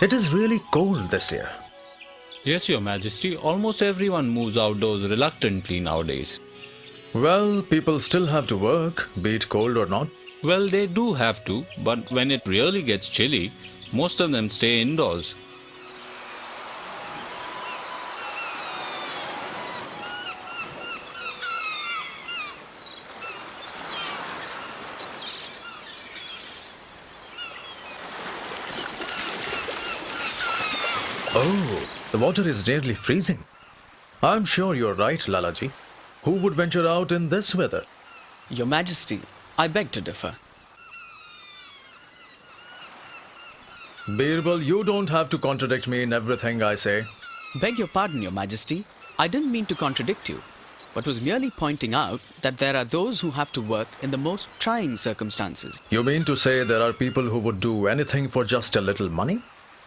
It is really cold this year. Yes, Your Majesty, almost everyone moves outdoors reluctantly nowadays. Well, people still have to work, be it cold or not. Well, they do have to, but when it really gets chilly, most of them stay indoors. Oh, the water is nearly freezing. I'm sure you're right, Lalaji. Who would venture out in this weather? Your Majesty, I beg to differ. Birbal, you don't have to contradict me in everything I say. Beg your pardon, Your Majesty. I didn't mean to contradict you, but was merely pointing out that there are those who have to work in the most trying circumstances. You mean to say there are people who would do anything for just a little money?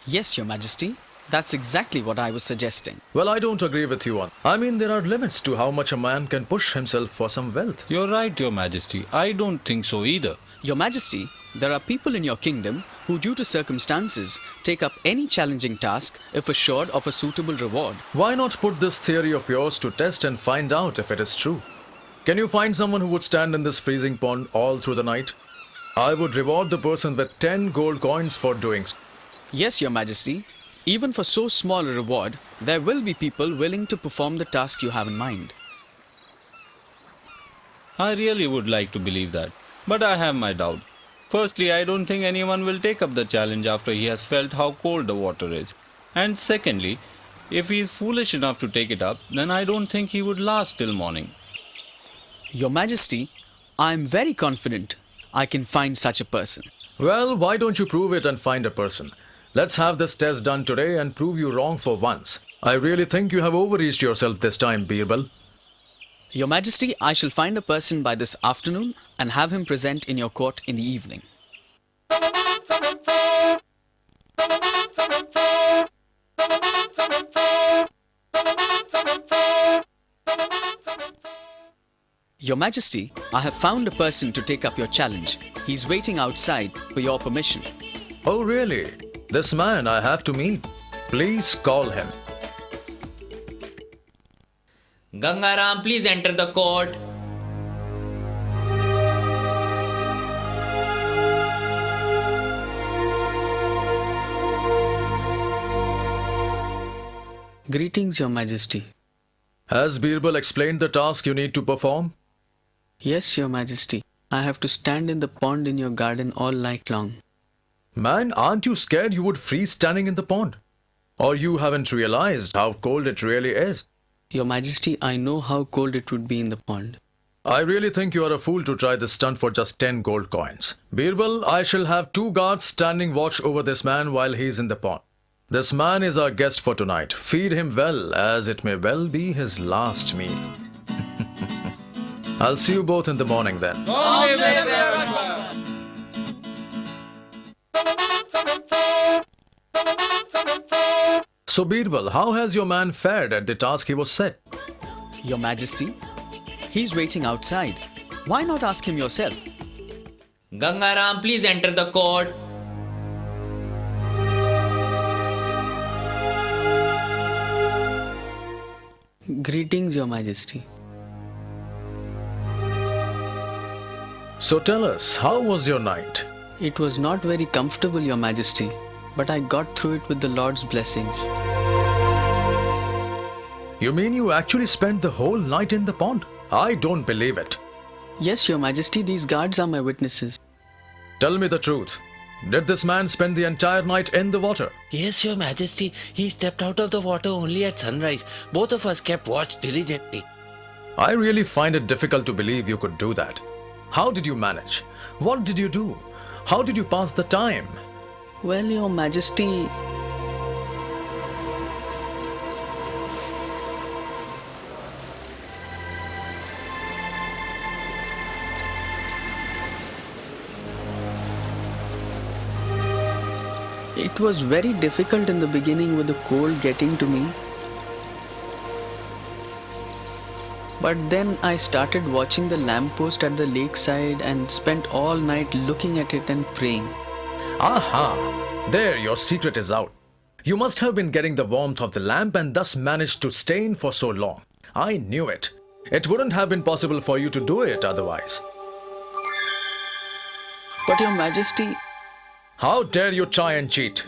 Yes, Your Majesty. That's exactly what I was suggesting. Well, I don't agree with you on. I mean, there are limits to how much a man can push himself for some wealth. You're right, Your Majesty. I don't think so either. Your Majesty, there are people in your kingdom who, due to circumstances, take up any challenging task if assured of a suitable reward. Why not put this theory of yours to test and find out if it is true? Can you find someone who would stand in this freezing pond all through the night? I would reward the person with 10 gold coins for doing so. Yes, Your Majesty. Even for so small a reward, there will be people willing to perform the task you have in mind. I really would like to believe that, but I have my doubts. Firstly, I don't think anyone will take up the challenge after he has felt how cold the water is. And secondly, if he is foolish enough to take it up, then I don't think he would last till morning. Your Majesty, I am very confident I can find such a person. Well, why don't you prove it and find a person? Let's have this test done today and prove you wrong for once. I really think you have overreached yourself this time, Birbal. Your Majesty, I shall find a person by this afternoon and have him present in your court in the evening. Your Majesty, I have found a person to take up your challenge. He's waiting outside for your permission. Oh, really? This man I have to meet. Please call him. Gangaram, please enter the court. Greetings, Your Majesty. Has Birbal explained the task you need to perform? Yes, Your Majesty. I have to stand in the pond in your garden all night long. Man, aren't you scared you would freeze standing in the pond? Or you haven't realized how cold it really is? Your Majesty, I know how cold it would be in the pond. I really think you are a fool to try this stunt for just 10 gold coins. Birbal, I shall have 2 guards standing watch over this man while he's in the pond. This man is our guest for tonight. Feed him well, as it may well be his last meal. I'll see you both in the morning then. So Birbal, how has your man fared at the task he was set? Your Majesty, he's waiting outside. Why not ask him yourself? Gangaram, please enter the court. Greetings, Your Majesty. So tell us, how was your night? It was not very comfortable, Your Majesty, but I got through it with the Lord's blessings. You mean you actually spent the whole night in the pond? I don't believe it. Yes, Your Majesty, these guards are my witnesses. Tell me the truth. Did this man spend the entire night in the water? Yes, Your Majesty. He stepped out of the water only at sunrise. Both of us kept watch diligently. I really find it difficult to believe you could do that. How did you manage? What did you do? How did you pass the time? Well, Your Majesty, it was very difficult in the beginning with the cold getting to me. But then I started watching the lamppost at the lakeside and spent all night looking at it and praying. Aha! There, your secret is out. You must have been getting the warmth of the lamp and thus managed to stay in for so long. I knew it. It wouldn't have been possible for you to do it otherwise. But Your Majesty, How dare you try and cheat?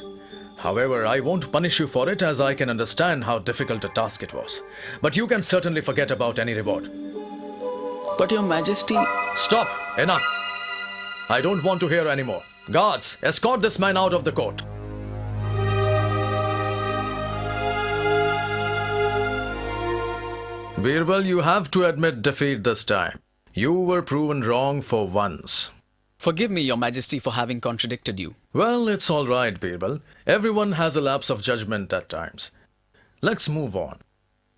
However, I won't punish you for it as I can understand how difficult a task it was. But you can certainly forget about any reward. but Your Majesty, Stop! Enough! I don't want to hear anymore. Guards, escort this man out of the court. Birbal, you have to admit defeat this time. You were proven wrong for once. forgive me, Your Majesty, for having contradicted you. Well, it's all right, Birbal. Everyone has a lapse of judgment at times. Let's move on.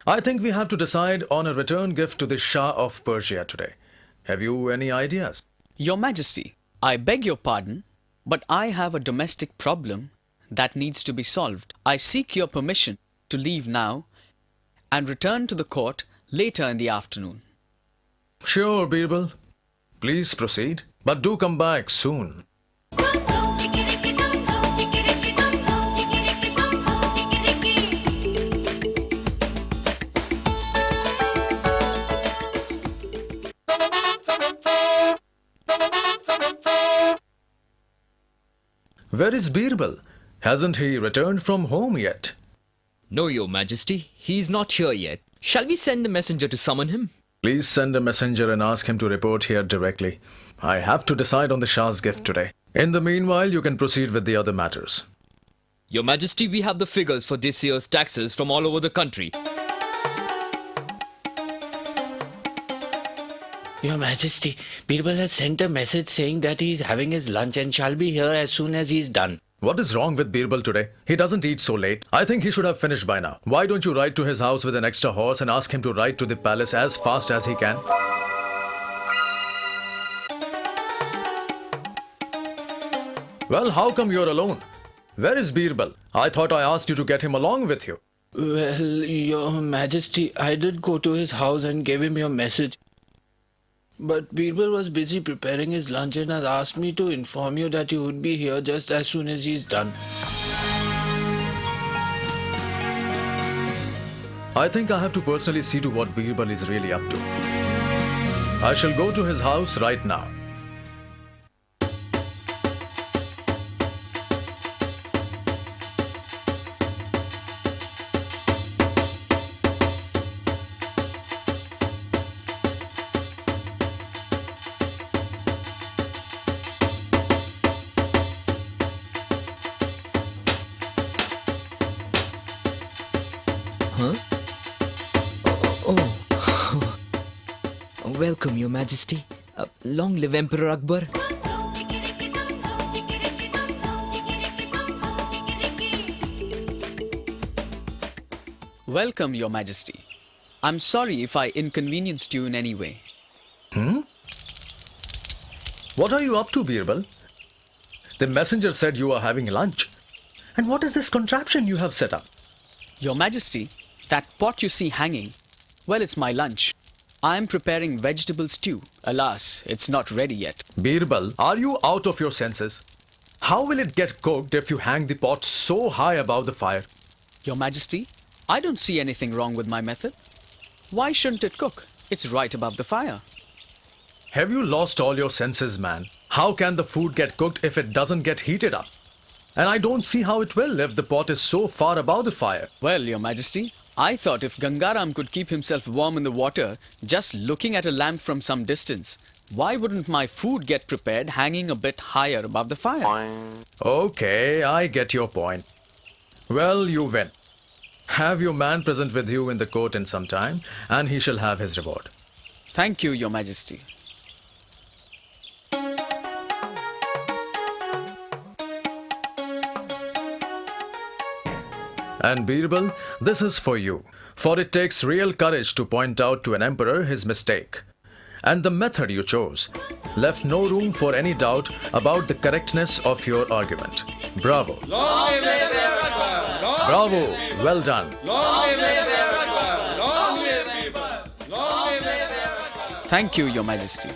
I think we have to decide on a return gift to the Shah of Persia today. Have you any ideas? Your Majesty, I beg your pardon, but I have a domestic problem that needs to be solved. I seek your permission to leave now and return to the court later in the afternoon. Sure, Birbal. Please proceed. But do come back soon. Where is Birbal? Hasn't he returned from home yet? No, Your Majesty, he is not here yet. Shall we send a messenger to summon him? Please send a messenger and ask him to report here directly. I have to decide on the Shah's gift today. In the meanwhile, you can proceed with the other matters. Your Majesty, we have the figures for this year's taxes from all over the country. Your Majesty, Birbal has sent a message saying that he is having his lunch and shall be here as soon as he is done. What is wrong with Birbal today? He doesn't eat so late. I think he should have finished by now. Why don't you ride to his house with an extra horse and ask him to ride to the palace as fast as he can? Well, how come you're alone? Where is Birbal? I thought I asked you to get him along with you. Well, Your Majesty, I did go to his house and gave him your message. But Birbal was busy preparing his lunch and has asked me to inform you that he would be here just as soon as he is done. I think I have to personally see to what Birbal is really up to. I shall go to his house right now. Welcome, Your Majesty. Long live Emperor Akbar. Welcome, Your Majesty. I'm sorry if I inconvenienced you in any way. What are you up to, Birbal? The messenger said you are having lunch. And what is this contraption you have set up? Your Majesty, that pot you see hanging, well, it's my lunch. I'm preparing vegetable stew. Alas, it's not ready yet. Birbal, are you out of your senses? How will it get cooked if you hang the pot so high above the fire? Your Majesty, I don't see anything wrong with my method. Why shouldn't it cook? It's right above the fire. Have you lost all your senses, man? How can the food get cooked if it doesn't get heated up? And I don't see how it will if the pot is so far above the fire. Well, Your Majesty, I thought if Gangaram could keep himself warm in the water just looking at a lamp from some distance, why wouldn't my food get prepared hanging a bit higher above the fire? Okay, I get your point. Well, you win. Have your man present with you in the court in some time, and he shall have his reward. Thank you, Your Majesty. And Birbal, this is for you, for it takes real courage to point out to an emperor his mistake. And the method you chose left no room for any doubt about the correctness of your argument. Bravo. Bravo. Well done. Thank you, Your Majesty.